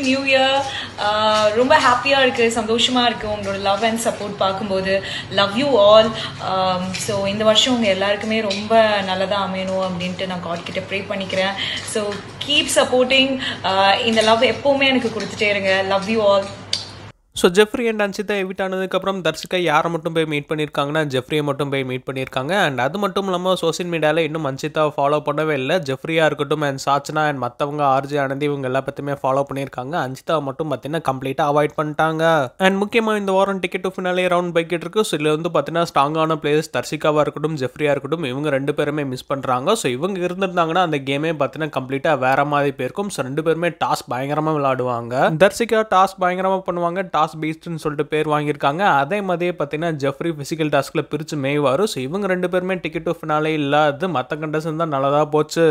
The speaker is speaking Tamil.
New year. ரொம்ப ஹாப்பியாக இருக்குது, சந்தோஷமாக இருக்குது உங்களோட லவ் அண்ட் சப்போர்ட் பார்க்கும்போது. Love you all. ஸோ இந்த வருஷம் உங்கள் எல்லாருக்குமே ரொம்ப நல்லதாக அமையணும் அப்படின்ட்டு நான் காட் கிட்ட ப்ரே பண்ணிக்கிறேன். So keep supporting. இந்த லவ் எப்போவுமே எனக்கு கொடுத்துட்டே இருங்க. Love you all. So Jeffrey and Ansitha evict ஆனதுக்கப்புறம் தர்ஷிகா யாரை மட்டும் போய் மீட் பண்ணியிருக்காங்கன்னா ஜெஃப்ரியை மட்டும் போய் மீட் பண்ணியிருக்காங்க. அண்ட் அது மட்டும் இல்லாமல் சோஷியல் மீடியாவில் இன்னும் அன்சிதாவை ஃபாலோ பண்ணவே இல்லை. ஜெஃப்ரியாக இருக்கட்டும் அண்ட் சாச்சனா அண்ட் மற்றவங்க ஆர்ஜே ஆனந்தி இவங்க எல்லா பற்றியுமே ஃபாலோ பண்ணியிருக்காங்க. அன்சிதாவை மட்டும் பார்த்தீங்கன்னா கம்ப்ளீட்டாக அவாய்ட் பண்ணிட்டாங்க. அண்ட் முக்கியமாக இந்த வாரம் டிக்கெட் டு ஃபினாலே ரவுண்ட் போய்கிட்டு இருக்கு. ஸோ இதில் வந்து பார்த்தீங்கன்னா ஸ்ட்ராங்கான பிளேயர்ஸ் தர்ஷிகாவாக இருக்கட்டும் ஜெஃப்ரியாக இருக்கட்டும் இவங்க ரெண்டு பேருமே மிஸ் பண்ணுறாங்க. ஸோ இவங்க இருந்திருந்தாங்கன்னா அந்த கேமே பார்த்தீங்கன்னா கம்ப்ளீட்டாக வேற மாதிரி போயிருக்கும். ஸோ ரெண்டு பேருமே டாஸ் பயங்கரமாக விளையாடுவாங்க. தர்ஷிகா டாஸ் பயங்கரமாக பண்ணுவாங்க. டாஸ் பீஸ்ட்னு சொல்லிட்டு பேர் வாங்கியிருக்காங்க. அதே மாதிரியே பார்த்தீங்கன்னா ஜெஃப்ரி பிசிக்கல் டாஸ்க்ல பிரிச்சு மேய்வாரு. ஸோ இவங்க ரெண்டு பேருமே டிக்கெட் டு ஃபினாலே இல்லாது மற்ற கண்டஸ்டன் தான் நல்லதா போச்சு.